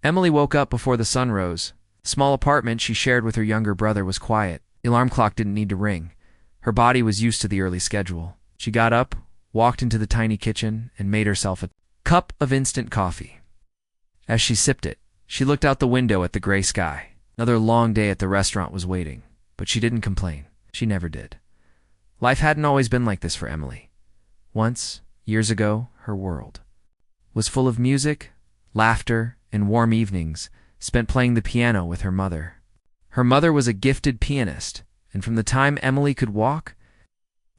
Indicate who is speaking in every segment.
Speaker 1: Emily woke up before the sun rose. The small apartment she shared with her younger brother was quiet. The alarm clock didn't need to ring. Her body was used to the early schedule. She got up, walked into the tiny kitchen, and made herself a cup of instant coffee. As she sipped it, she looked out the window at the gray sky. Another long day at the restaurant was waiting, but she didn't complain. She never did. Life hadn't always been like this for Emily. Once, years ago, her world was full of music, laughter, and warm evenings spent playing the piano with her mother. Her mother was a gifted pianist, and from the time Emily could walk,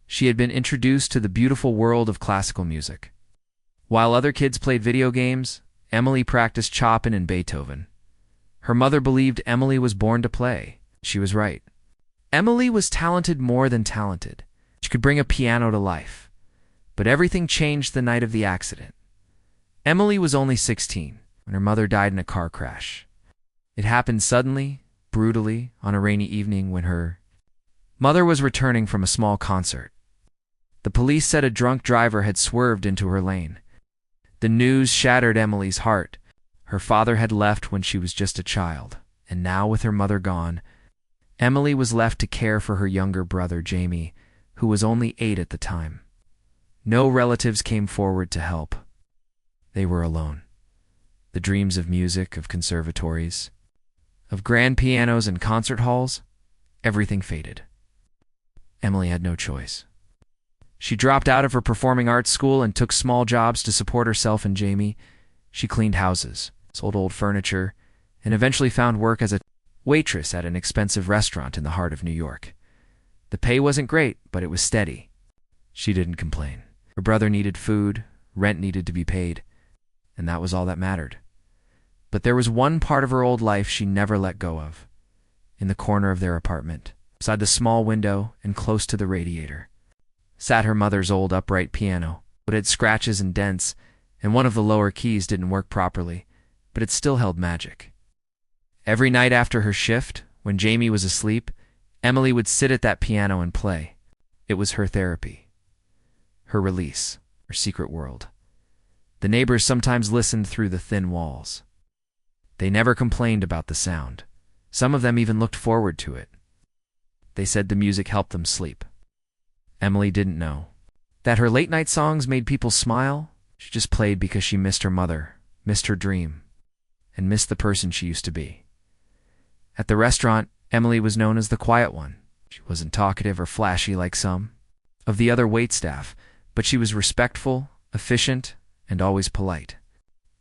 Speaker 1: she had been introduced to the beautiful world of classical music. While other kids played video games, Emily practiced Chopin and Beethoven. Her mother believed Emily was born to play. She was right. Emily was talented more than talented. She could bring a piano to life. But everything changed the night of the accident. Emily was only 16 when her mother died in a car crash. It happened suddenly, brutally, on a rainy evening when her mother was returning from a small concert. The police said a drunk driver had swerved into her lane. The news shattered Emily's heart. Her father had left when she was just a child, and now with her mother gone, Emily was left to care for her younger brother, Jamie, who was only 8 at the time. No relatives came forward to help. They were alone. The dreams of music, of conservatories, of grand pianos and concert halls, everything faded. Emily had no choice. She dropped out of her performing arts school and took small jobs to support herself and Jamie. She cleaned houses, sold old furniture, and eventually found work as a waitress at an expensive restaurant in the heart of New York. The pay wasn't great, but it was steady. She didn't complain. Her brother needed food, rent needed to be paid, and that was all that mattered. But there was one part of her old life she never let go of. In the corner of their apartment, beside the small window and close to the radiator, sat her mother's old upright piano. It had scratches and dents, and one of the lower keys didn't work properly, but it still held magic. Every night after her shift, when Jamie was asleep, Emily would sit at that piano and play. It was her therapy, her release, her secret world. The neighbors sometimes listened through the thin walls. They never complained about the sound. Some of them even looked forward to it. They said the music helped them sleep. Emily didn't know that her late-night songs made people smile. She just played because she missed her mother, missed her dream, and missed the person she used to be. At the restaurant, Emily was known as the quiet one. She wasn't talkative or flashy like some of the other waitstaff, but she was respectful, efficient, and always polite.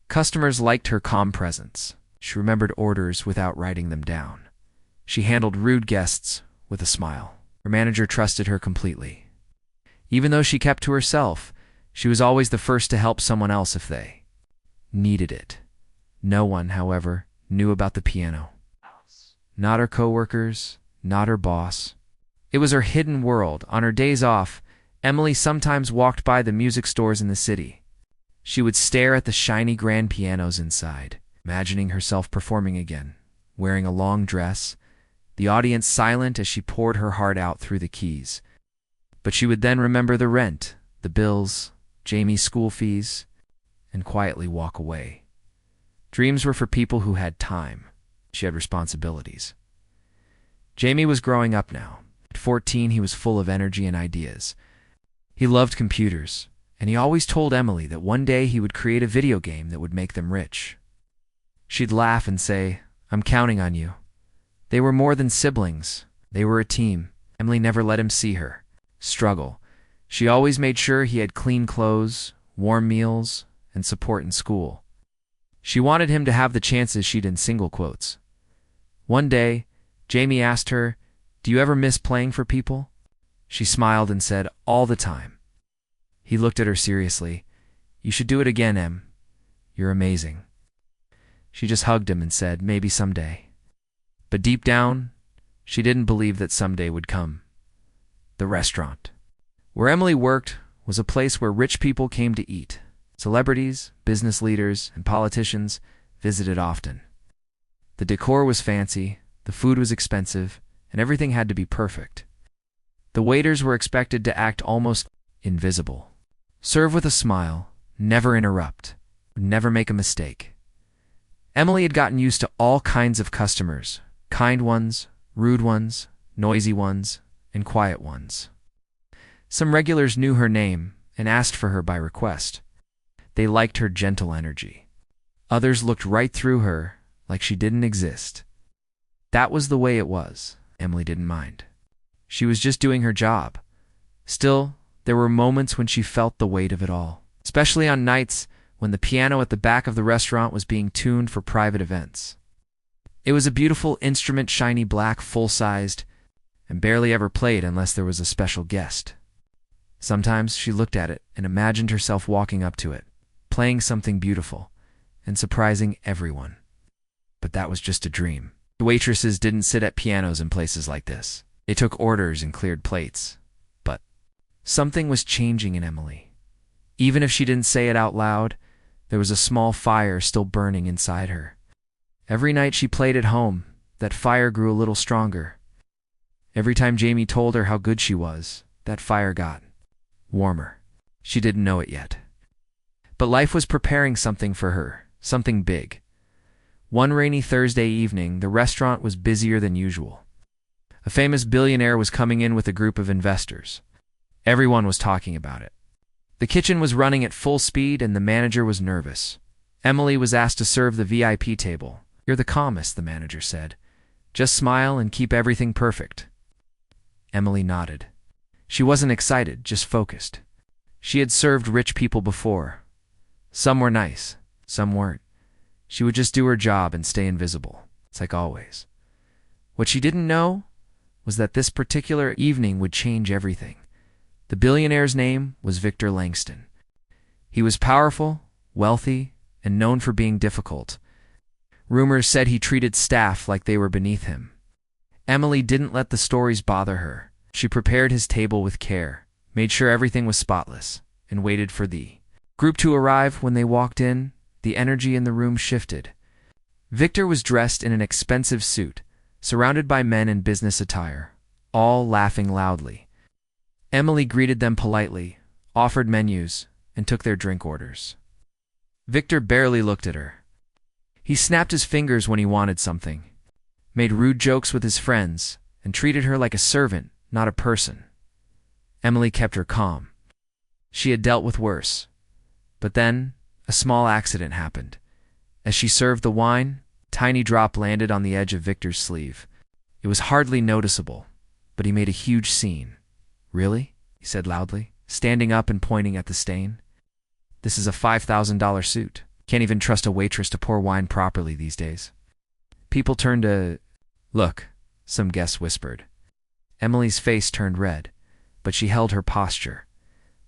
Speaker 1: Customers liked her calm presence. She remembered orders without writing them down. She handled rude guests with a smile. Her manager trusted her completely. Even though she kept to herself, she was always the first to help someone else if they needed it. No one, however, knew about the piano. Not her coworkers, not her boss. It was her hidden world. On her days off, Emily sometimes walked by the music stores in the city. She would stare at the shiny grand pianos inside, imagining herself performing again, wearing a long dress, the audience silent as she poured her heart out through the keys. But she would then remember the rent, the bills, Jamie's school fees, and quietly walk away. Dreams were for people who had time. She had responsibilities. Jamie was growing up now. At 14, he was full of energy and ideas. He loved computers, and he always told Emily that one day he would create a video game that would make them rich. She'd laugh and say, "I'm counting on you." They were more than siblings. They were a team. Emily never let him see her struggle. She always made sure he had clean clothes, warm meals, and support in school. She wanted him to have the chances she'd in single quotes. One day, Jamie asked her, "Do you ever miss playing for people?" She smiled and said, "All the time." He looked at her seriously. "You should do it again, Em. You're amazing." She just hugged him and said, "Maybe someday." But deep down, she didn't believe that someday would come. The restaurant where Emily worked was a place where rich people came to eat. Celebrities, business leaders, and politicians visited often. The decor was fancy, the food was expensive, and everything had to be perfect. The waiters were expected to act almost invisible. Serve with a smile, never interrupt, never make a mistake. Emily had gotten used to all kinds of customers, kind ones, rude ones, noisy ones, and quiet ones. Some regulars knew her name and asked for her by request. They liked her gentle energy. Others looked right through her like she didn't exist. That was the way it was. Emily didn't mind. She was just doing her job. Still, there were moments when she felt the weight of it all, especially on nights when the piano at the back of the restaurant was being tuned for private events. It was a beautiful instrument, shiny black, full-sized, and barely ever played unless there was a special guest. Sometimes she looked at it and imagined herself walking up to it, playing something beautiful, and surprising everyone. But that was just a dream. The waitresses didn't sit at pianos in places like this. They took orders and cleared plates. But something was changing in Emily. Even if she didn't say it out loud, there was a small fire still burning inside her. Every night she played at home, that fire grew a little stronger. Every time Jamie told her how good she was, that fire got warmer. She didn't know it yet. But life was preparing something for her, something big. One rainy Thursday evening, the restaurant was busier than usual. A famous billionaire was coming in with a group of investors. Everyone was talking about it. The kitchen was running at full speed and the manager was nervous. Emily was asked to serve the VIP table. "You're the calmest," the manager said. "Just smile and keep everything perfect." Emily nodded. She wasn't excited, just focused. She had served rich people before. Some were nice, some weren't. She would just do her job and stay invisible. It's like always. What she didn't know was that this particular evening would change everything. The billionaire's name was Victor Langston. He was powerful, wealthy, and known for being difficult. Rumors said he treated staff like they were beneath him. Emily didn't let the stories bother her. She prepared his table with care, made sure everything was spotless, and waited for the group to arrive. When they walked in, the energy in the room shifted. Victor was dressed in an expensive suit, surrounded by men in business attire, all laughing loudly. Emily greeted them politely, offered menus, and took their drink orders. Victor barely looked at her. He snapped his fingers when he wanted something, made rude jokes with his friends, and treated her like a servant, not a person. Emily kept her calm. She had dealt with worse. But then, a small accident happened. As she served the wine, a tiny drop landed on the edge of Victor's sleeve. It was hardly noticeable, but he made a huge scene. "Really?" he said loudly, standing up and pointing at the stain. "This is a $5,000 suit. Can't even trust a waitress to pour wine properly these days." People turned to look, some guests whispered. Emily's face turned red, but she held her posture.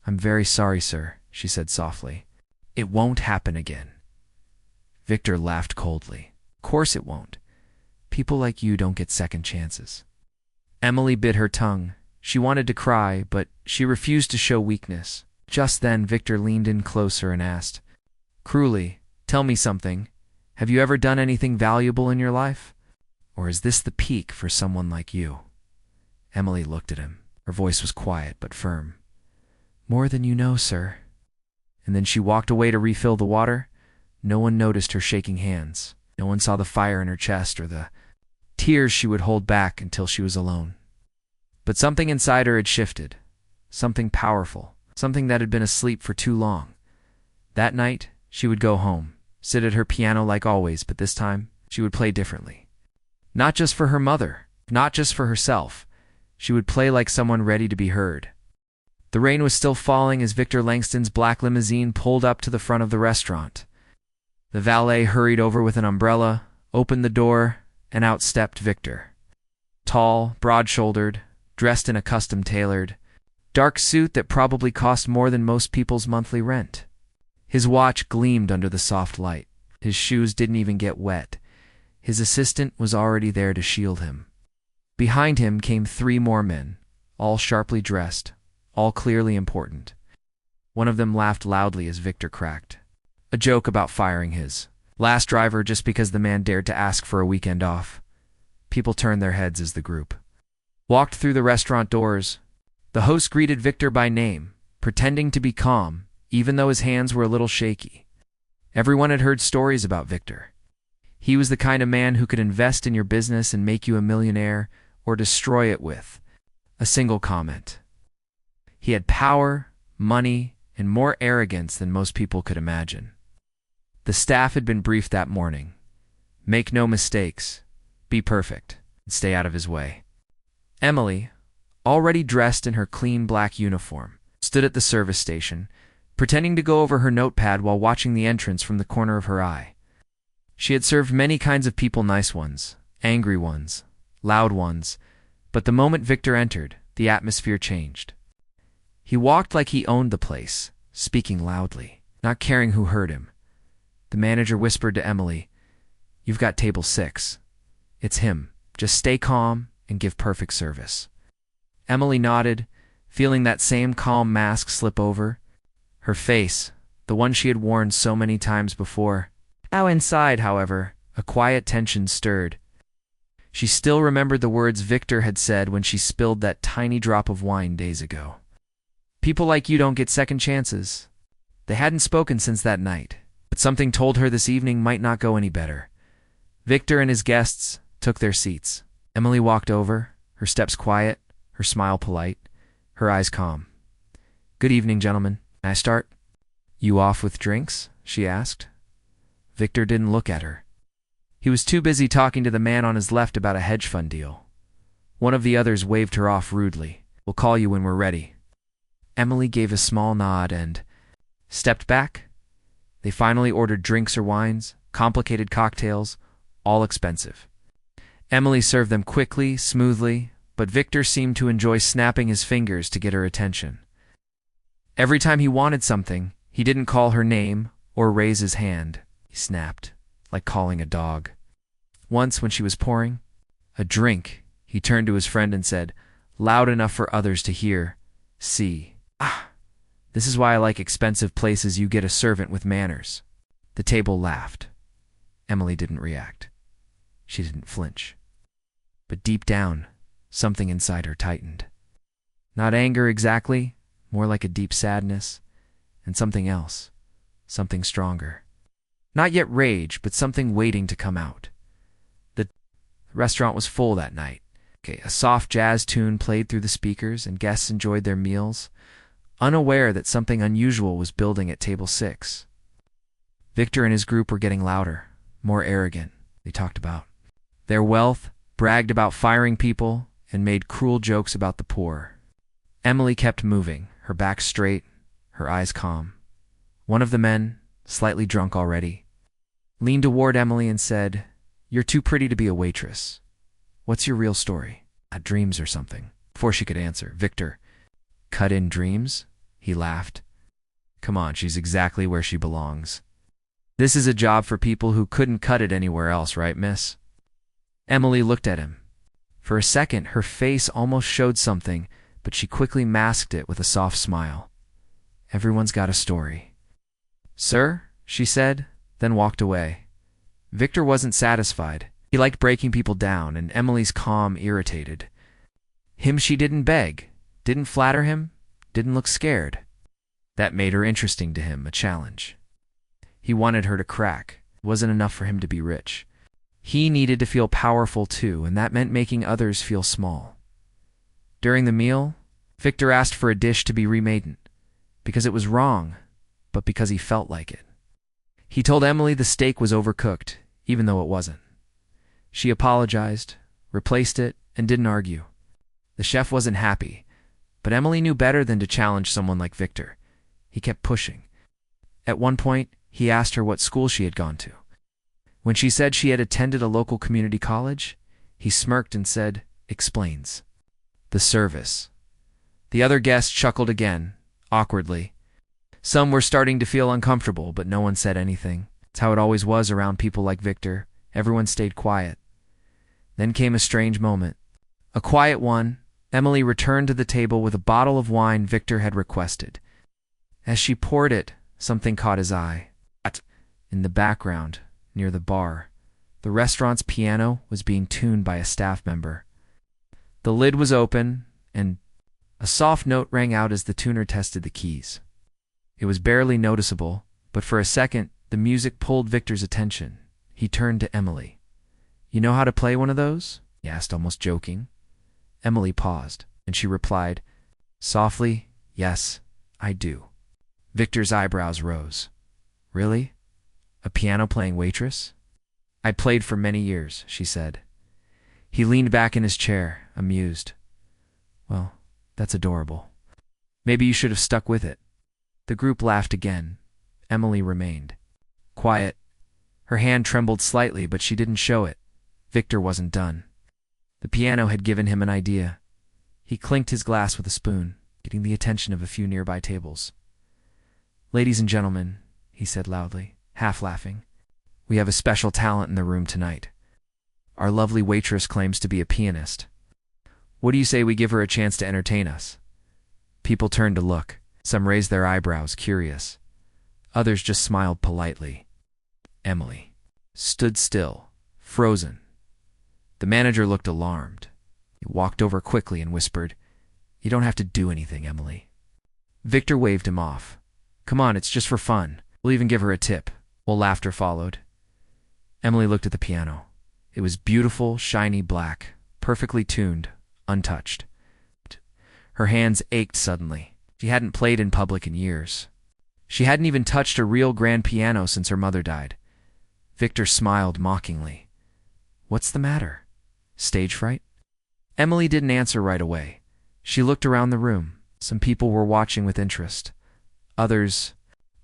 Speaker 1: "I'm very sorry, sir," she said softly. "It won't happen again." Victor laughed coldly. "Of course it won't. People like you don't get second chances." Emily bit her tongue. She wanted to cry, but she refused to show weakness. Just then, Victor leaned in closer and asked, "Cruelly, tell me something. Have you ever done anything valuable in your life? Or is this the peak for someone like you?" Emily looked at him. Her voice was quiet but firm. "More than you know, sir." And then she walked away to refill the water. No one noticed her shaking hands. No one saw the fire in her chest or the tears she would hold back until she was alone. But something inside her had shifted. Something powerful. Something that had been asleep for too long. That night, she would go home, sit at her piano like always, but this time, she would play differently. Not just for her mother, not just for herself. She would play like someone ready to be heard. The rain was still falling as Victor Langston's black limousine pulled up to the front of the restaurant. The valet hurried over with an umbrella, opened the door, and out stepped Victor. Tall, broad-shouldered, dressed in a custom-tailored, dark suit that probably cost more than most people's monthly rent. His watch gleamed under the soft light. His shoes didn't even get wet. His assistant was already there to shield him. Behind him came 3 more men, all sharply dressed, all clearly important. One of them laughed loudly as Victor cracked a joke about firing his last driver just because the man dared to ask for a weekend off. People turned their heads as the group walked through the restaurant doors. The host greeted Victor by name, pretending to be calm, even though his hands were a little shaky. Everyone had heard stories about Victor. He was the kind of man who could invest in your business and make you a millionaire or destroy it with a single comment. He had power, money, and more arrogance than most people could imagine. The staff had been briefed that morning. Make no mistakes, be perfect, and stay out of his way. Emily, already dressed in her clean black uniform, stood at the service station, pretending to go over her notepad while watching the entrance from the corner of her eye. She had served many kinds of people, nice ones, angry ones, loud ones, but the moment Victor entered, the atmosphere changed. He walked like he owned the place, speaking loudly, not caring who heard him. The manager whispered to Emily, "You've got table 6. It's him. Just stay calm and give perfect service." Emily nodded, feeling that same calm mask slip over. Her face, the one she had worn so many times before. Now inside, however, a quiet tension stirred. She still remembered the words Victor had said when she spilled that tiny drop of wine days ago. People like you don't get second chances. They hadn't spoken since that night, but something told her this evening might not go any better. Victor and his guests took their seats. Emily walked over, her steps quiet, her smile polite, her eyes calm. "Good evening, gentlemen. May I start?" "You off with drinks?" she asked. Victor didn't look at her. He was too busy talking to the man on his left about a hedge fund deal. One of the others waved her off rudely. "We'll call you when we're ready." Emily gave a small nod and stepped back. They finally ordered drinks or wines, complicated cocktails, all expensive. Emily served them quickly, smoothly, but Victor seemed to enjoy snapping his fingers to get her attention. Every time he wanted something, he didn't call her name or raise his hand. He snapped, like calling a dog. Once, when she was pouring a drink, he turned to his friend and said, loud enough for others to hear, "See. This is why I like expensive places. You get a servant with manners." The table laughed. Emily didn't react. She didn't flinch. But deep down, something inside her tightened. Not anger exactly, more like a deep sadness, and something else, something stronger. Not yet rage, but something waiting to come out. The restaurant was full that night. A soft jazz tune played through the speakers, and guests enjoyed their meals, unaware that something unusual was building at table 6. Victor and his group were getting louder, more arrogant. They talked about their wealth, bragged about firing people, and made cruel jokes about the poor. Emily kept moving, her back straight, her eyes calm. One of the men, slightly drunk already, leaned toward Emily and said, "You're too pretty to be a waitress. What's your real story? Dreams or something?" Before she could answer, Victor, "Cut in dreams?" He laughed. "Come on, she's exactly where she belongs. This is a job for people who couldn't cut it anywhere else, right, miss?" Emily looked at him. For a second, her face almost showed something, but she quickly masked it with a soft smile. "Everyone's got a story." "Sir?" she said, then walked away. Victor wasn't satisfied. He liked breaking people down, and Emily's calm irritated him. She didn't beg, didn't flatter him, didn't look scared. That made her interesting to him, a challenge. He wanted her to crack. It wasn't enough for him to be rich. He needed to feel powerful too, and that meant making others feel small. During the meal, Victor asked for a dish to be remade, because it was wrong, but because he felt like it. He told Emily the steak was overcooked, even though it wasn't. She apologized, replaced it, and didn't argue. The chef wasn't happy, but Emily knew better than to challenge someone like Victor. He kept pushing. At one point, he asked her what school she had gone to. When she said she had attended a local community college, he smirked and said, "Explains." The service. The other guests chuckled again, awkwardly. Some were starting to feel uncomfortable, but no one said anything. It's how it always was around people like Victor. Everyone stayed quiet. Then came a strange moment. A quiet one. Emily returned to the table with a bottle of wine Victor had requested. As she poured it, something caught his eye. In the background, near the bar, the restaurant's piano was being tuned by a staff member. The lid was open, and a soft note rang out as the tuner tested the keys. It was barely noticeable, but for a second, the music pulled Victor's attention. He turned to Emily. "You know how to play one of those?" he asked, almost joking. Emily paused, and she replied, softly, "Yes, I do." Victor's eyebrows rose. "Really? A piano-playing waitress?" "I played for many years," she said. He leaned back in his chair, amused. "Well, that's adorable. Maybe you should have stuck with it." The group laughed again. Emily remained quiet. Her hand trembled slightly, but she didn't show it. Victor wasn't done. The piano had given him an idea. He clinked his glass with a spoon, getting the attention of a few nearby tables. "Ladies and gentlemen," he said loudly, half laughing, "we have a special talent in the room tonight. Our lovely waitress claims to be a pianist. What do you say we give her a chance to entertain us?" People turned to look. Some raised their eyebrows, curious. Others just smiled politely. Emily stood still, frozen. The manager looked alarmed. He walked over quickly and whispered, "You don't have to do anything, Emily." Victor waved him off. "Come on, it's just for fun. We'll even give her a tip." Well, laughter followed. Emily looked at the piano. It was beautiful, shiny black, perfectly tuned, untouched. Her hands ached suddenly. She hadn't played in public in years. She hadn't even touched a real grand piano since her mother died. Victor smiled mockingly. "What's the matter? Stage fright?" Emily didn't answer right away. She looked around the room. Some people were watching with interest. Others,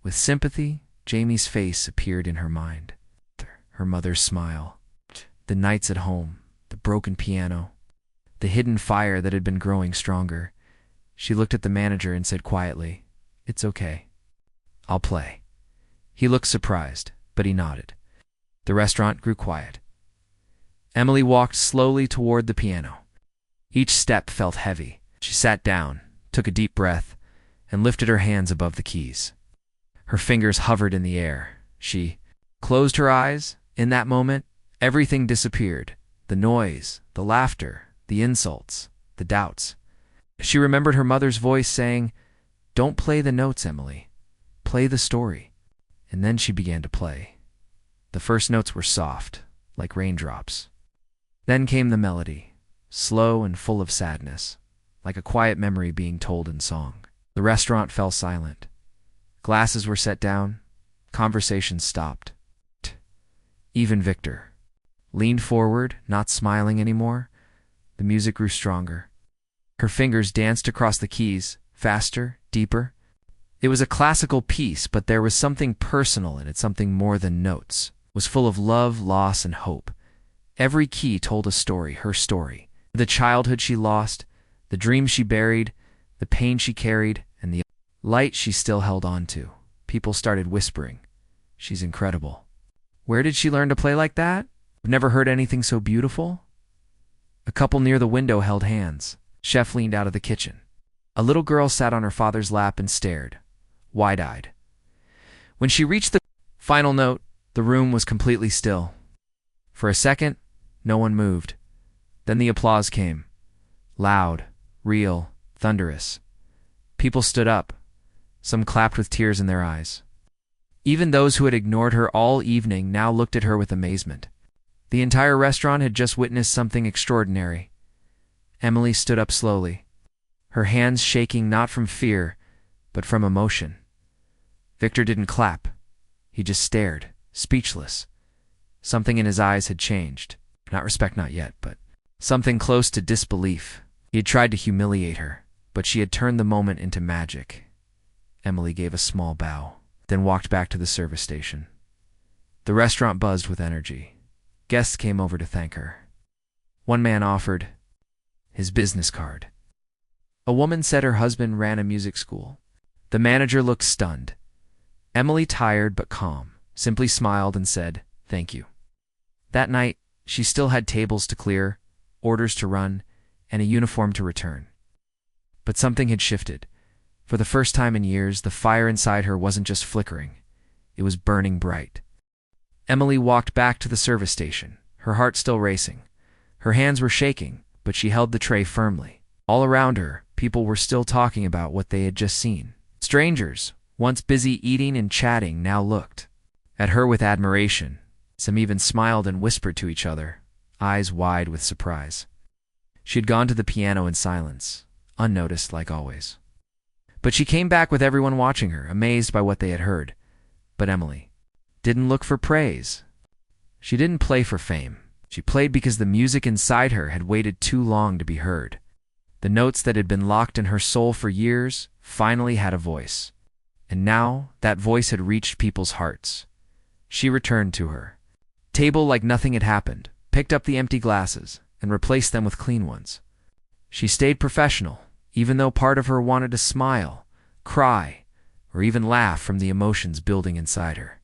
Speaker 1: with sympathy. Jamie's face appeared in her mind. Her mother's smile. The nights at home. The broken piano. The hidden fire that had been growing stronger. She looked at the manager and said quietly, "It's okay. I'll play." He looked surprised, but he nodded. The restaurant grew quiet. Emily walked slowly toward the piano. Each step felt heavy. She sat down, took a deep breath, and lifted her hands above the keys. Her fingers hovered in the air. She closed her eyes. In that moment, everything disappeared. The noise, the laughter, the insults, the doubts. She remembered her mother's voice saying, "Don't play the notes, Emily. Play the story." And then she began to play. The first notes were soft, like raindrops. Then came the melody, slow and full of sadness, like a quiet memory being told in song. The restaurant fell silent. Glasses were set down. Conversation stopped. Even Victor leaned forward, not smiling anymore. The music grew stronger. Her fingers danced across the keys, faster, deeper. It was a classical piece, but there was something personal in it, something more than notes. It was full of love, loss, and hope. Every key told a story, her story. The childhood she lost, the dreams she buried, the pain she carried, and the light she still held on to. People started whispering, "She's incredible. Where did she learn to play like that? I've never heard anything so beautiful." A couple near the window held hands. Chef leaned out of the kitchen. A little girl sat on her father's lap and stared, wide-eyed. When she reached the final note, the room was completely still. For a second, no one moved. Then the applause came. Loud, real, thunderous. People stood up. Some clapped with tears in their eyes. Even those who had ignored her all evening now looked at her with amazement. The entire restaurant had just witnessed something extraordinary. Emily stood up slowly, her hands shaking not from fear, but from emotion. Victor didn't clap. He just stared, speechless. Something in his eyes had changed. Not respect, not yet, but something close to disbelief. He had tried to humiliate her, but she had turned the moment into magic. Emily gave a small bow, then walked back to the service station. The restaurant buzzed with energy. Guests came over to thank her. One man offered his business card. A woman said her husband ran a music school. The manager looked stunned. Emily, tired but calm, simply smiled and said, "Thank you." That night, she still had tables to clear, orders to run, and a uniform to return. But something had shifted. For the first time in years, the fire inside her wasn't just flickering. It was burning bright. Emily walked back to the service station, her heart still racing. Her hands were shaking, but she held the tray firmly. All around her, people were still talking about what they had just seen. Strangers, once busy eating and chatting, now looked at her with admiration. Some even smiled and whispered to each other, eyes wide with surprise. She had gone to the piano in silence, unnoticed like always. But she came back with everyone watching her, amazed by what they had heard. But Emily didn't look for praise. She didn't play for fame. She played because the music inside her had waited too long to be heard. The notes that had been locked in her soul for years finally had a voice. And now that voice had reached people's hearts. She returned to her table like nothing had happened, picked up the empty glasses, and replaced them with clean ones. She stayed professional, even though part of her wanted to smile, cry, or even laugh from the emotions building inside her.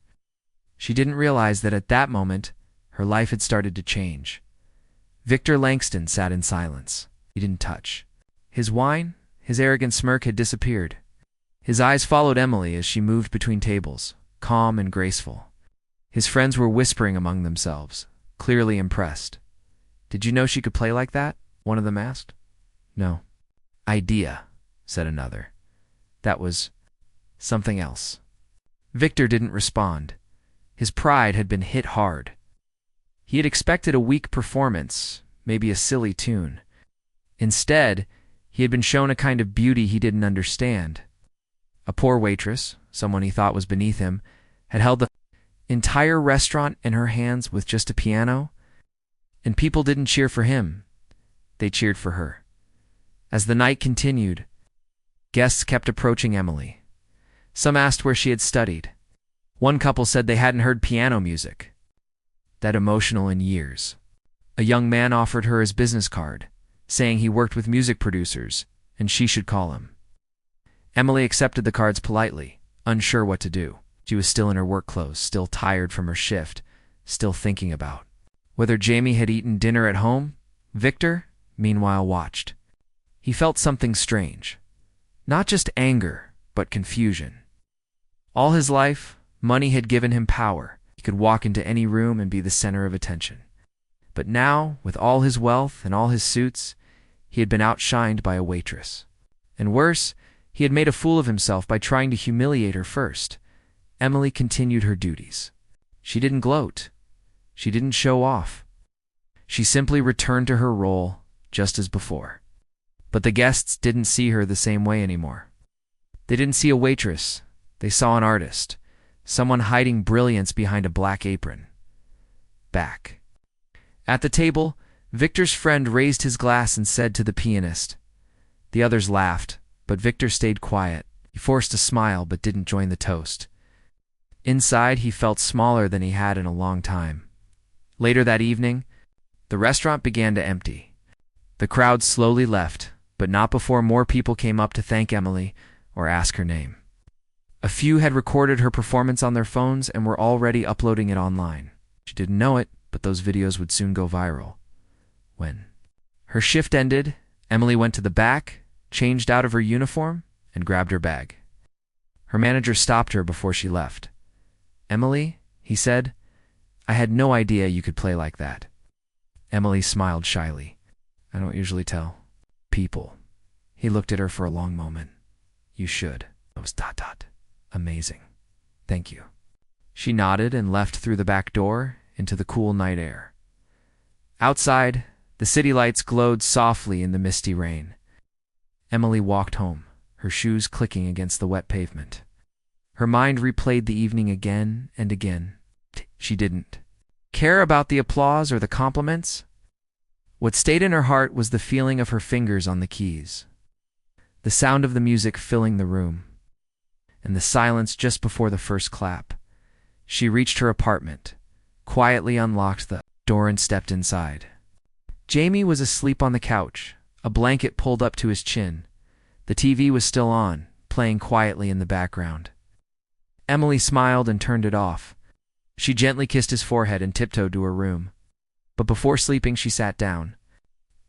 Speaker 1: She didn't realize that at that moment, her life had started to change. Victor Langston sat in silence. He didn't touch. His whine, his arrogant smirk had disappeared. His eyes followed Emily as she moved between tables, calm and graceful. His friends were whispering among themselves, clearly impressed. "Did you know she could play like that?" one of them asked. "No." "Idea," said another. "That was something else." Victor didn't respond. His pride had been hit hard. He had expected a weak performance, maybe a silly tune. Instead, he had been shown a kind of beauty he didn't understand. A poor waitress, someone he thought was beneath him, had held the entire restaurant in her hands with just a piano, and people didn't cheer for him. They cheered for her. As the night continued, guests kept approaching Emily. Some asked where she had studied. One couple said they hadn't heard piano music that emotional in years. A young man offered her his business card, saying he worked with music producers and she should call him. Emily accepted the cards politely, unsure what to do. She was still in her work clothes, still tired from her shift, still thinking about whether Jamie had eaten dinner at home. Victor, meanwhile, watched. He felt something strange. Not just anger, but confusion. All his life, money had given him power. He could walk into any room and be the center of attention. But now, with all his wealth and all his suits, he had been outshined by a waitress. And worse, he had made a fool of himself by trying to humiliate her first. Emily continued her duties. She didn't gloat. She didn't show off. She simply returned to her role just as before. But the guests didn't see her the same way anymore. They didn't see a waitress. They saw an artist, someone hiding brilliance behind a black apron. Back. At the table, Victor's friend raised his glass and said to the pianist. The others laughed, but Victor stayed quiet. He forced a smile but didn't join the toast. Inside, he felt smaller than he had in a long time. Later that evening, the restaurant began to empty. The crowd slowly left, but not before more people came up to thank Emily or ask her name. A few had recorded her performance on their phones and were already uploading it online. She didn't know it, but those videos would soon go viral. When her shift ended, Emily went to the back, changed out of her uniform, and grabbed her bag. Her manager stopped her before she left. "Emily," he said, "I had no idea you could play like that." Emily smiled shyly. "I don't usually tell people." He looked at her for a long moment. "You should." It was ... Amazing. Thank you. She nodded and left through the back door into the cool night air. Outside, the city lights glowed softly in the misty rain. Emily walked home, her shoes clicking against the wet pavement. Her mind replayed the evening again and again. She didn't care about the applause or the compliments. What stayed in her heart was the feeling of her fingers on the keys, the sound of the music filling the room, and the silence just before the first clap. She reached her apartment, quietly unlocked the door and stepped inside. Jamie was asleep on the couch, a blanket pulled up to his chin. The TV was still on, playing quietly in the background. Emily smiled and turned it off. She gently kissed his forehead and tiptoed to her room. But before sleeping, she sat down.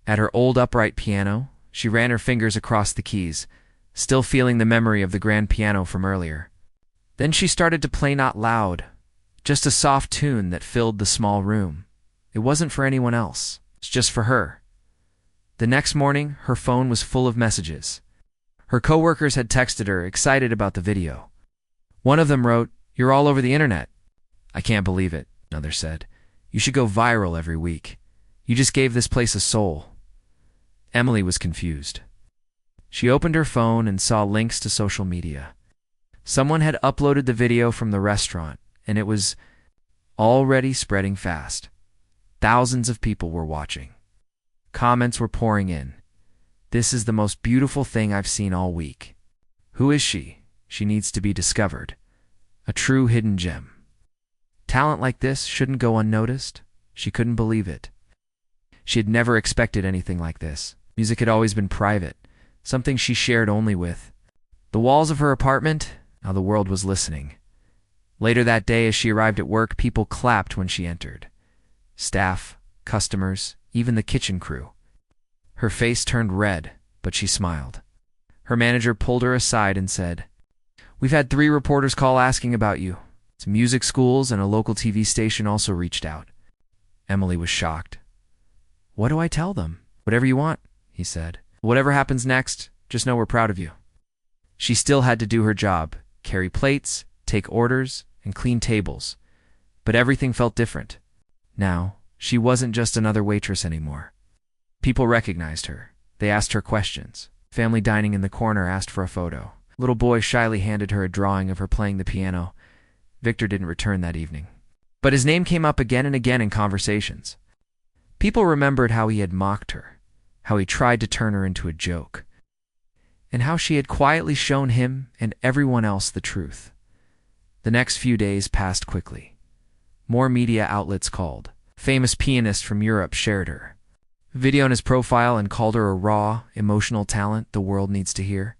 Speaker 1: At her old upright piano, she ran her fingers across the keys, still feeling the memory of the grand piano from earlier. Then she started to play, not loud, just a soft tune that filled the small room. It wasn't for anyone else. It's just for her. The next morning, her phone was full of messages. Her coworkers had texted her, excited about the video. One of them wrote, "You're all over the internet." "I can't believe it. another said. You should go viral every week. You just gave this place a soul. Emily was confused. She opened her phone and saw links to social media. Someone had uploaded the video from the restaurant, and it was already spreading fast. Thousands of people were watching. Comments were pouring in. This is the most beautiful thing I've seen all week. Who is she? She needs to be discovered. A true hidden gem. Talent like this shouldn't go unnoticed. She couldn't believe it. She had never expected anything like this. Music had always been private, something she shared only with the walls of her apartment. Now the world was listening. Later that day, as she arrived at work, people clapped when she entered. Staff, customers, even the kitchen crew. Her face turned red, but she smiled. Her manager pulled her aside and said, "We've had 3 reporters call asking about you. Some music schools and a local TV station also reached out." Emily was shocked. "What do I tell them?" "Whatever you want," he said. "Whatever happens next, just know we're proud of you." She still had to do her job, carry plates, take orders, and clean tables. But everything felt different. Now, she wasn't just another waitress anymore. People recognized her. They asked her questions. Family dining in the corner asked for a photo. A little boy shyly handed her a drawing of her playing the piano. Victor didn't return that evening. But his name came up again and again in conversations. People remembered how he had mocked her, how he tried to turn her into a joke, and how she had quietly shown him and everyone else the truth. The next few days passed quickly. More media outlets called. Famous pianists from Europe shared her video on his profile and called her a raw, emotional talent the world needs to hear.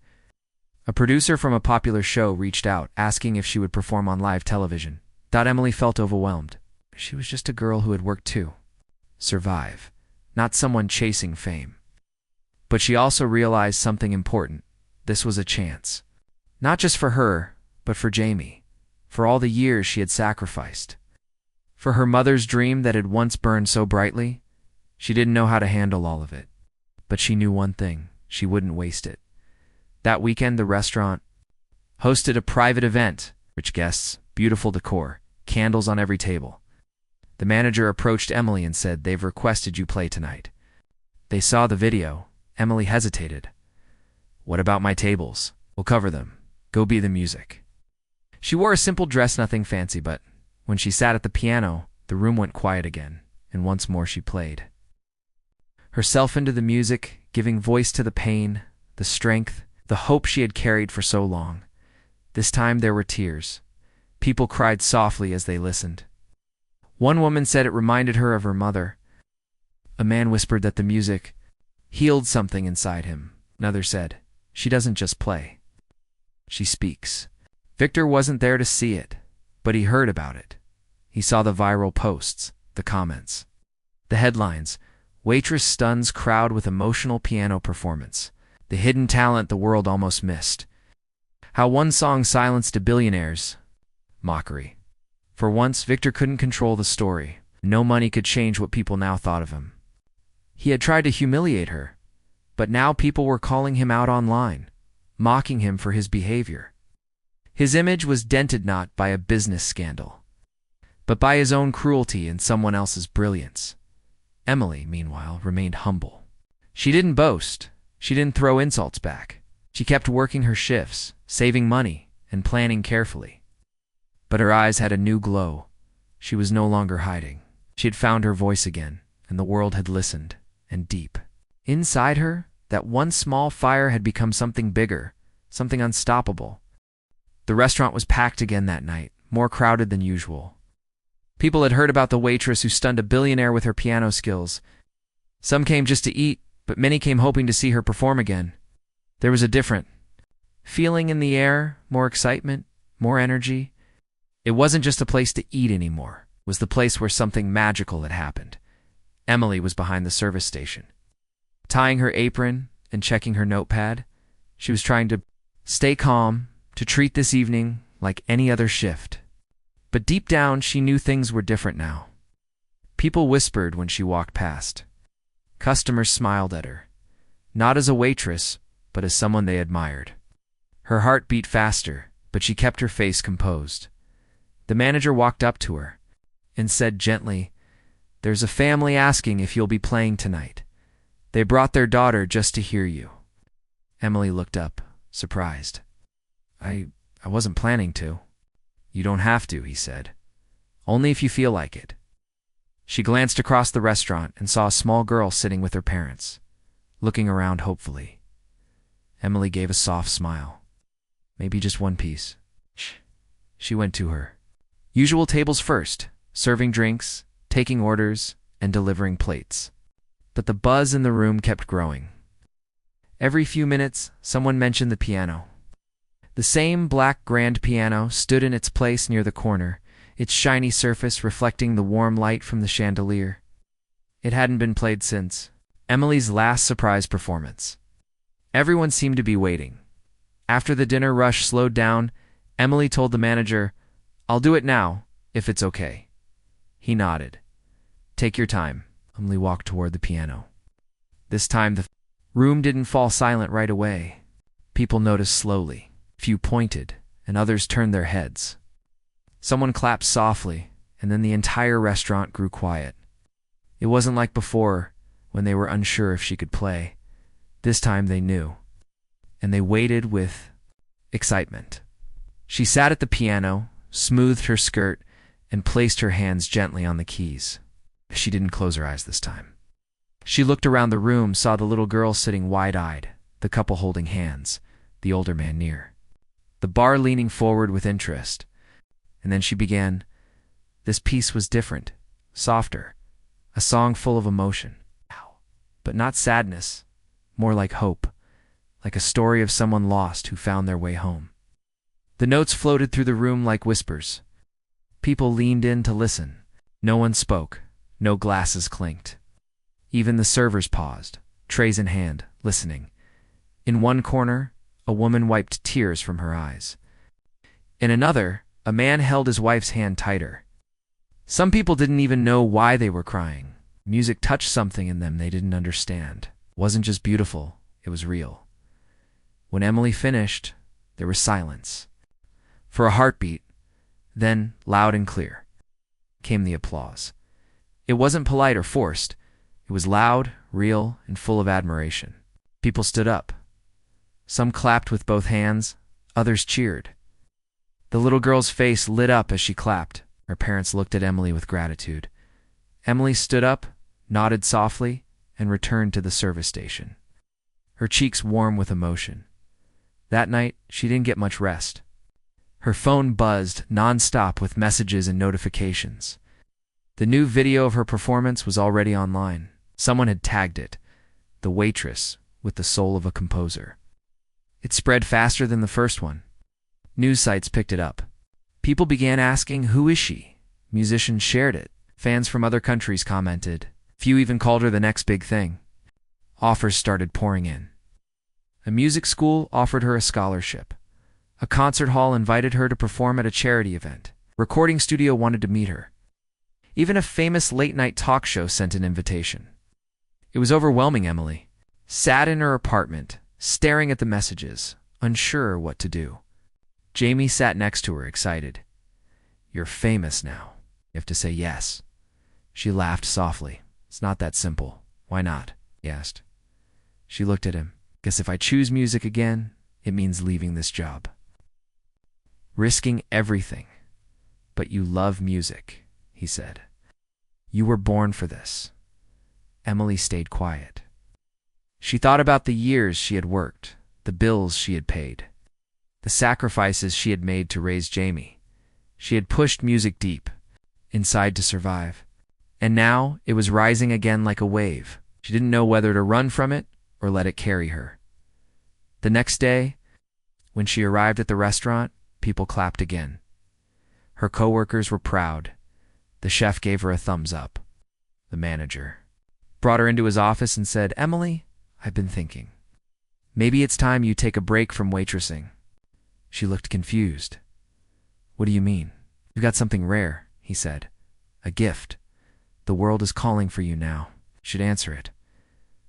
Speaker 1: A producer from a popular show reached out, asking if she would perform on live television. Emily felt overwhelmed. She was just a girl who had worked to survive, not someone chasing fame. But she also realized something important. This was a chance. Not just for her, but for Jamie. For all the years she had sacrificed. For her mother's dream that had once burned so brightly. She didn't know how to handle all of it. But she knew one thing. She wouldn't waste it. That weekend, the restaurant hosted a private event. Rich guests, beautiful decor, candles on every table. The manager approached Emily and said, "They've requested you play tonight." They saw the video. Emily hesitated. "What about my tables? We'll cover them. Go be the music." She wore a simple dress, nothing fancy, but when she sat at the piano, the room went quiet again, and once more she played. Herself into the music, giving voice to the pain, the strength, the hope she had carried for so long. This time there were tears. People cried softly as they listened. One woman said it reminded her of her mother. A man whispered that the music healed something inside him. Another said, "She doesn't just play. She speaks." Victor wasn't there to see it, but he heard about it. He saw the viral posts, the comments, the headlines. Waitress stuns crowd with emotional piano performance. The hidden talent the world almost missed. How one song silenced a billionaire's mockery. For once, Victor couldn't control the story. No money could change what people now thought of him. He had tried to humiliate her, but now people were calling him out online, mocking him for his behavior. His image was dented not by a business scandal, but by his own cruelty and someone else's brilliance. Emily, meanwhile, remained humble. She didn't boast. She didn't throw insults back. She kept working her shifts, saving money, and planning carefully. But her eyes had a new glow. She was no longer hiding. She had found her voice again, and the world had listened, and deep. Inside her, that one small fire had become something bigger, something unstoppable. The restaurant was packed again that night, more crowded than usual. People had heard about the waitress who stunned a billionaire with her piano skills. Some came just to eat, but many came hoping to see her perform again. There was a different feeling in the air, more excitement, more energy. It wasn't just a place to eat anymore. It was the place where something magical had happened. Emily was behind the service station, tying her apron and checking her notepad. She was trying to stay calm, to treat this evening like any other shift. But deep down, she knew things were different now. People whispered when she walked past. Customers smiled at her, not as a waitress, but as someone they admired. Her heart beat faster, but she kept her face composed. The manager walked up to her. and said gently, "There's a family asking if you'll be playing tonight. They brought their daughter just to hear you." Emily looked up, surprised. I wasn't planning to." "You don't have to," he said. "Only if you feel like it." She glanced across the restaurant and saw a small girl sitting with her parents, looking around hopefully. Emily gave a soft smile. "Maybe just one piece." She went to her. Usual tables first, serving drinks, taking orders, and delivering plates. But the buzz in the room kept growing. Every few minutes, someone mentioned the piano. The same black grand piano stood in its place near the corner, its shiny surface reflecting the warm light from the chandelier. It hadn't been played since Emily's last surprise performance. Everyone seemed to be waiting. After the dinner rush slowed down, Emily told the manager, "I'll do it now, if it's okay." He nodded. "Take your time." Emily walked toward the piano. This time the room didn't fall silent right away. People noticed slowly. Few pointed, and others turned their heads. Someone clapped softly, and then the entire restaurant grew quiet. It wasn't like before, when they were unsure if she could play. This time they knew, and they waited with excitement. She sat at the piano, smoothed her skirt, and placed her hands gently on the keys. She didn't close her eyes this time. She looked around the room, saw the little girl sitting wide-eyed, the couple holding hands, the older man near. The bar leaning forward with interest. And then she began. This piece was different, softer, a song full of emotion. But not sadness, more like hope, like a story of someone lost who found their way home. The notes floated through the room like whispers. People leaned in to listen. No one spoke, no glasses clinked. Even the servers paused, trays in hand, listening. In one corner, a woman wiped tears from her eyes. In another, a man held his wife's hand tighter. Some people didn't even know why they were crying. Music touched something in them they didn't understand. It wasn't just beautiful, it was real. When Emily finished, there was silence. For a heartbeat, then, loud and clear, came the applause. It wasn't polite or forced. It was loud, real, and full of admiration. People stood up. Some clapped with both hands, others cheered. The little girl's face lit up as she clapped. Her parents looked at Emily with gratitude. Emily stood up, nodded softly, and returned to the service station. Her cheeks warm with emotion. That night, she didn't get much rest. Her phone buzzed non-stop with messages and notifications. The new video of her performance was already online. Someone had tagged it, "The Waitress with the Soul of a Composer." It spread faster than the first one. News sites picked it up. People began asking, "Who is she?" Musicians shared it. Fans from other countries commented. Few even called her the next big thing. Offers started pouring in. A music school offered her a scholarship. A concert hall invited her to perform at a charity event. A recording studio wanted to meet her. Even a famous late-night talk show sent an invitation. It was overwhelming. Emily sat in her apartment, staring at the messages, unsure what to do. Jamie sat next to her, excited. "You're famous now. You have to say yes." She laughed softly. "It's not that simple." "Why not?" he asked. She looked at him. "Guess if I choose music again, it means leaving this job. Risking everything. But you love music," he said. "You were born for this." Emily stayed quiet. She thought about the years she had worked, the bills she had paid, the sacrifices she had made to raise Jamie. She had pushed music deep, inside to survive. And now it was rising again like a wave. She didn't know whether to run from it or let it carry her. The next day, when she arrived at the restaurant, people clapped again. Her coworkers were proud. The chef gave her a thumbs up. The manager brought her into his office and said, "Emily, I've been thinking. Maybe it's time you take a break from waitressing." She looked confused. "What do you mean?" "You've got something rare," he said. "A gift. The world is calling for you now. You should answer it."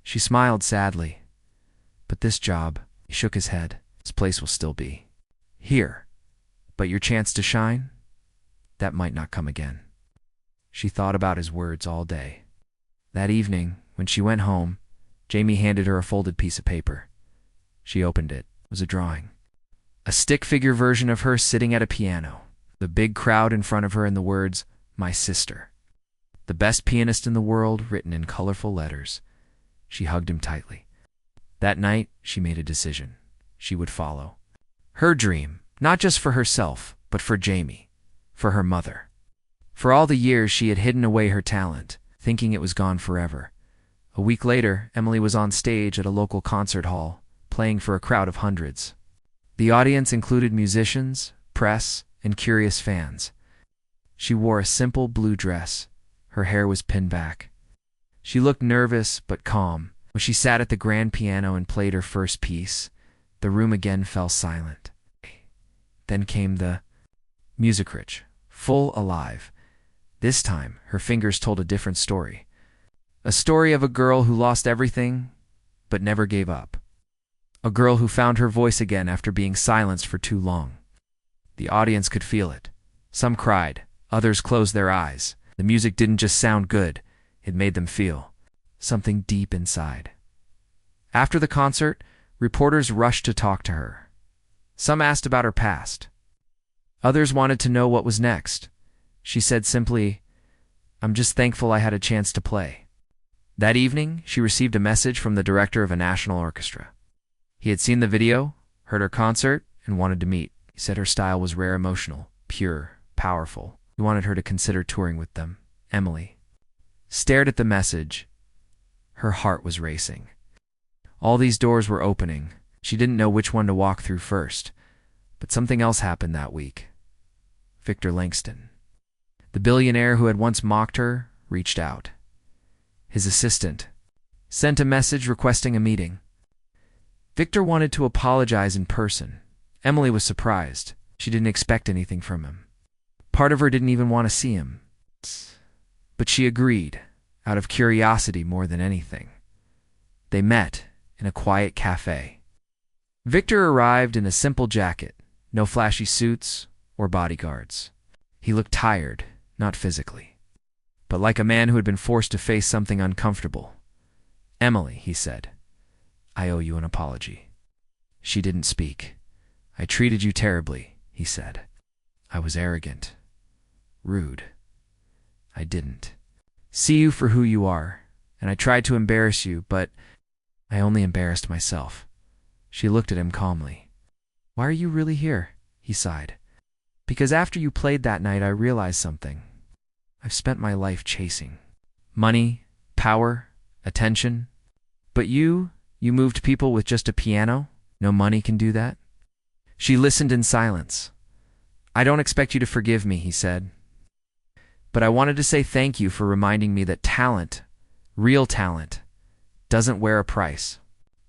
Speaker 1: She smiled sadly. "But this job," he shook his head, "this place will still be here. But your chance to shine? That might not come again." She thought about his words all day. That evening, when she went home, Jamie handed her a folded piece of paper. She opened it. It was a drawing. A stick figure version of her sitting at a piano. The big crowd in front of her and the words, "My sister." The best pianist in the world, written in colorful letters. She hugged him tightly. That night, she made a decision. She would follow her dream, not just for herself, but for Jamie, for her mother. For all the years she had hidden away her talent, thinking it was gone forever. A week later, Emily was on stage at a local concert hall, playing for a crowd of hundreds. The audience included musicians, press, and curious fans. She wore a simple blue dress. Her hair was pinned back. She looked nervous but calm. When she sat at the grand piano and played her first piece, the room again fell silent. Then came the music rich, full alive. This time, her fingers told a different story. A story of a girl who lost everything, but never gave up. A girl who found her voice again after being silenced for too long. The audience could feel it. Some cried, others closed their eyes. The music didn't just sound good, it made them feel something deep inside. After the concert, reporters rushed to talk to her. Some asked about her past. Others wanted to know what was next. She said simply, "I'm just thankful I had a chance to play." That evening, she received a message from the director of a national orchestra. He had seen the video, heard her concert, and wanted to meet. He said her style was rare, emotional, pure, powerful. He wanted her to consider touring with them. Emily stared at the message. Her heart was racing. All these doors were opening. She didn't know which one to walk through first. But something else happened that week. Victor Langston, the billionaire who had once mocked her, reached out. His assistant sent a message requesting a meeting. Victor wanted to apologize in person. Emily was surprised. She didn't expect anything from him. Part of her didn't even want to see him. But she agreed, out of curiosity more than anything. They met in a quiet cafe. Victor arrived in a simple jacket, no flashy suits or bodyguards. He looked tired, not physically, but like a man who had been forced to face something uncomfortable. "Emily," he said, "I owe you an apology." She didn't speak. "I treated you terribly," he said. "I was arrogant, rude. I didn't see you for who you are, and I tried to embarrass you, but I only embarrassed myself." She looked at him calmly. "Why are you really here?" he sighed. "Because after you played that night, I realized something. I've spent my life chasing money, power, attention. But you moved people with just a piano? No money can do that?" She listened in silence. "I don't expect you to forgive me," he said. "But I wanted to say thank you for reminding me that talent, real talent, doesn't wear a price."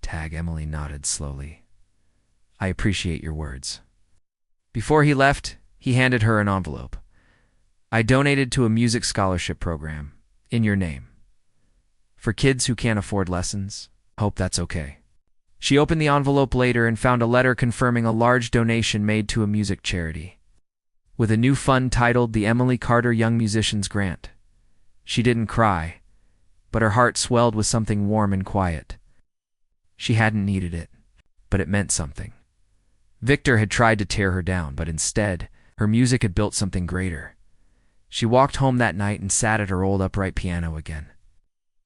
Speaker 1: Emily nodded slowly. "I appreciate your words." Before he left, he handed her an envelope. "I donated to a music scholarship program, in your name. For kids who can't afford lessons. Hope that's okay." She opened the envelope later and found a letter confirming a large donation made to a music charity, with a new fund titled the Emily Carter Young Musicians Grant. She didn't cry, but her heart swelled with something warm and quiet. She hadn't needed it, but it meant something. Victor had tried to tear her down, but instead, her music had built something greater. She walked home that night and sat at her old upright piano again.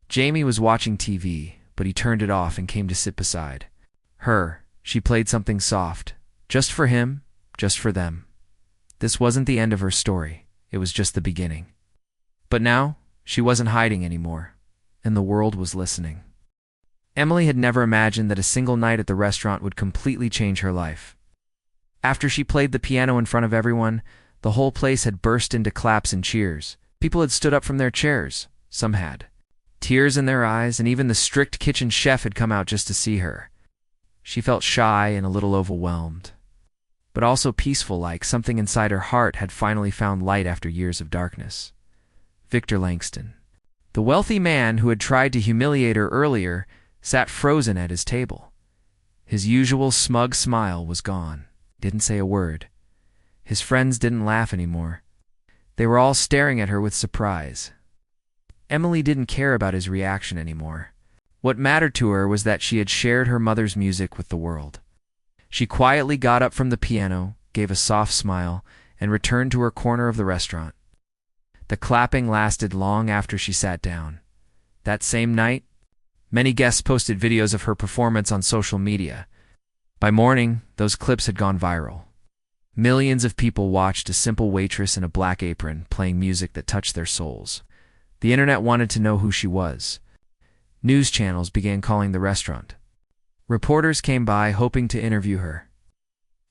Speaker 1: Jamie was watching TV, but he turned it off and came to sit beside her. She played something soft, just for him, just for them. This wasn't the end of her story, it was just the beginning. But now, she wasn't hiding anymore, and the world was listening. Emily had never imagined that a single night at the restaurant would completely change her life. After she played the piano in front of everyone, the whole place had burst into claps and cheers. People had stood up from their chairs, some had tears in their eyes, and even the strict kitchen chef had come out just to see her. She felt shy and a little overwhelmed, but also peaceful, like something inside her heart had finally found light after years of darkness. Victor Langston, the wealthy man who had tried to humiliate her earlier, sat frozen at his table. His usual smug smile was gone. He didn't say a word. His friends didn't laugh anymore. They were all staring at her with surprise. Emily didn't care about his reaction anymore. What mattered to her was that she had shared her mother's music with the world. She quietly got up from the piano, gave a soft smile, and returned to her corner of the restaurant. The clapping lasted long after she sat down. That same night, many guests posted videos of her performance on social media. By morning, those clips had gone viral. Millions of people watched a simple waitress in a black apron playing music that touched their souls. The internet wanted to know who she was. News channels began calling the restaurant. Reporters came by hoping to interview her.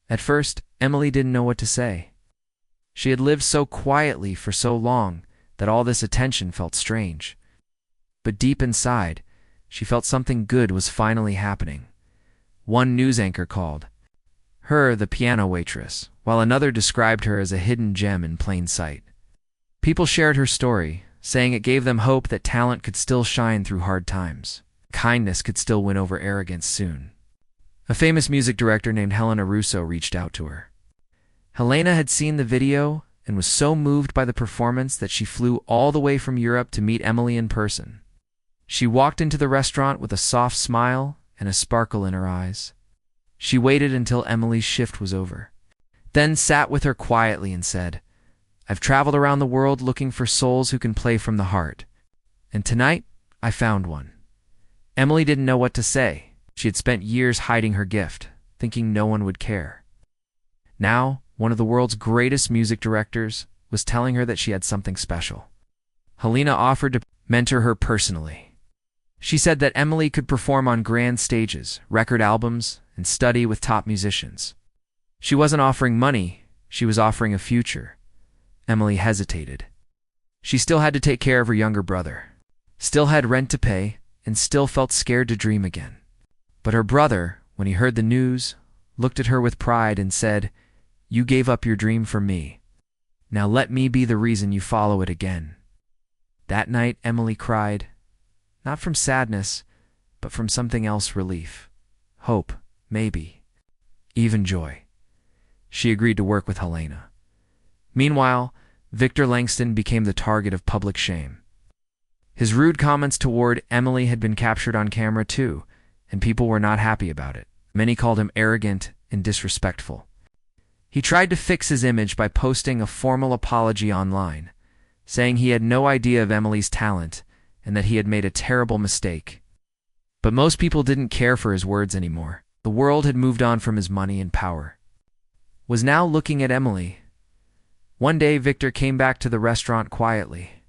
Speaker 1: At first, Emily didn't know what to say. She had lived so quietly for so long that all this attention felt strange. But deep inside, she felt something good was finally happening. One news anchor called her the piano waitress, while another described her as a hidden gem in plain sight. People shared her story, saying it gave them hope that talent could still shine through hard times. Kindness could still win over arrogance soon. A famous music director named Helena Russo reached out to her. Helena had seen the video and was so moved by the performance that she flew all the way from Europe to meet Emily in person. She walked into the restaurant with a soft smile and a sparkle in her eyes. She waited until Emily's shift was over, then sat with her quietly and said, "I've traveled around the world looking for souls who can play from the heart. And tonight, I found one." Emily didn't know what to say. She had spent years hiding her gift, thinking no one would care. Now, one of the world's greatest music directors was telling her that she had something special. Helena offered to mentor her personally. She said that Emily could perform on grand stages, record albums, and study with top musicians. She wasn't offering money, she was offering a future. Emily hesitated. She still had to take care of her younger brother, still had rent to pay, and still felt scared to dream again. But her brother, when he heard the news, looked at her with pride and said, "You gave up your dream for me. Now let me be the reason you follow it again." That night, Emily cried, not from sadness, but from something else: relief, hope, maybe, even joy. She agreed to work with Helena. Meanwhile, Victor Langston became the target of public shame. His rude comments toward Emily had been captured on camera too, and people were not happy about it. Many called him arrogant and disrespectful. He tried to fix his image by posting a formal apology online, saying he had no idea of Emily's talent and that he had made a terrible mistake. But most people didn't care for his words anymore. The world had moved on from his money and power. Was now looking at Emily. One day, Victor came back to the restaurant quietly.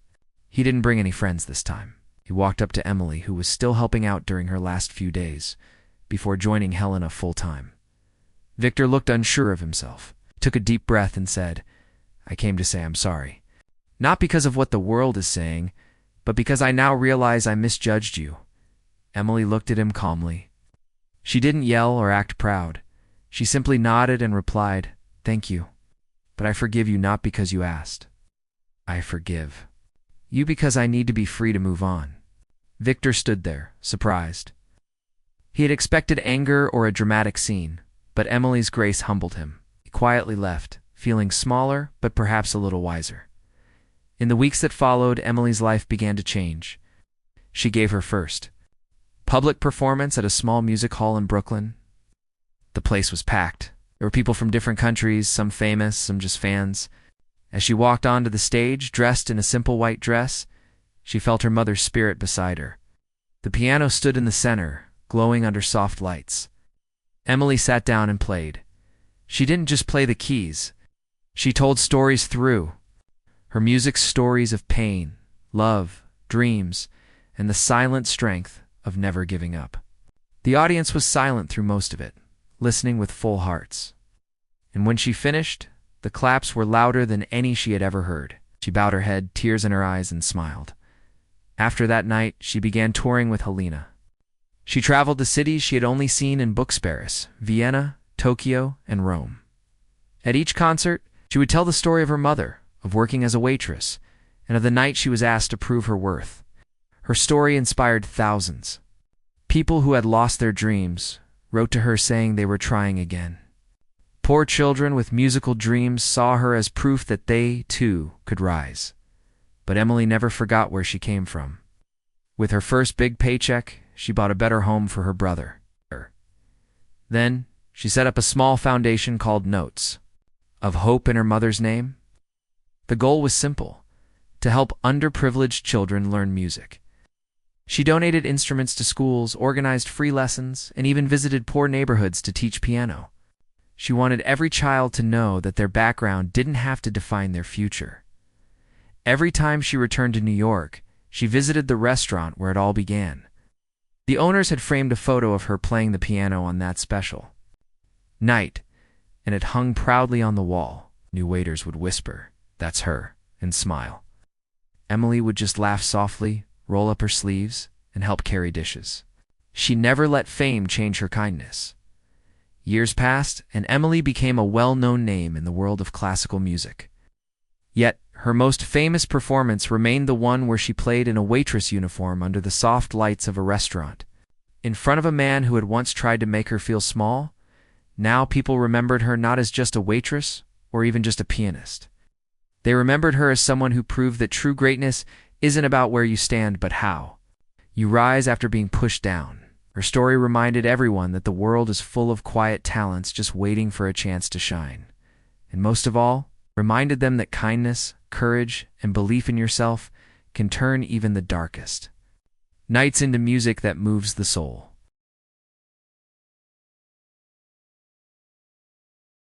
Speaker 1: He didn't bring any friends this time. He walked up to Emily, who was still helping out during her last few days, before joining Helena full-time. Victor looked unsure of himself, took a deep breath and said, "I came to say I'm sorry. Not because of what the world is saying, but because I now realize I misjudged you." Emily looked at him calmly. She didn't yell or act proud. She simply nodded and replied, "Thank you. But I forgive you not because you asked. I forgive you because I need to be free to move on." Victor stood there, surprised. He had expected anger or a dramatic scene, but Emily's grace humbled him. He quietly left, feeling smaller but perhaps a little wiser. In the weeks that followed, Emily's life began to change. She gave her first public performance at a small music hall in Brooklyn. The place was packed. There were people from different countries, some famous, some just fans. As she walked onto the stage, dressed in a simple white dress, she felt her mother's spirit beside her. The piano stood in the center, glowing under soft lights. Emily sat down and played. She didn't just play the keys. She told stories through. Her music's stories of pain, love, dreams, and the silent strength of never giving up. The audience was silent through most of it, listening with full hearts. And when she finished, the claps were louder than any she had ever heard. She bowed her head, tears in her eyes, and smiled. After that night, she began touring with Helena. She traveled to cities she had only seen in books: Paris, Vienna, Tokyo, and Rome. At each concert, she would tell the story of her mother, of working as a waitress, and of the night she was asked to prove her worth. Her story inspired thousands. People who had lost their dreams wrote to her saying they were trying again. Poor children with musical dreams saw her as proof that they, too, could rise. But Emily never forgot where she came from. With her first big paycheck, she bought a better home for her brother. Then, she set up a small foundation called Notes of Hope in her mother's name. The goal was simple: to help underprivileged children learn music. She donated instruments to schools, organized free lessons, and even visited poor neighborhoods to teach piano. She wanted every child to know that their background didn't have to define their future. Every time she returned to New York, she visited the restaurant where it all began. The owners had framed a photo of her playing the piano on that special night, and it hung proudly on the wall. New waiters would whisper, "That's her," and smile. Emily would just laugh softly, roll up her sleeves, and help carry dishes. She never let fame change her kindness. Years passed, and Emily became a well-known name in the world of classical music. Yet, her most famous performance remained the one where she played in a waitress uniform under the soft lights of a restaurant. In front of a man who had once tried to make her feel small, now people remembered her not as just a waitress or even just a pianist. They remembered her as someone who proved that true greatness isn't about where you stand, but how you rise after being pushed down. Her story reminded everyone that the world is full of quiet talents just waiting for a chance to shine. And most of all, reminded them that kindness, courage, and belief in yourself can turn even the darkest nights into music that moves the soul.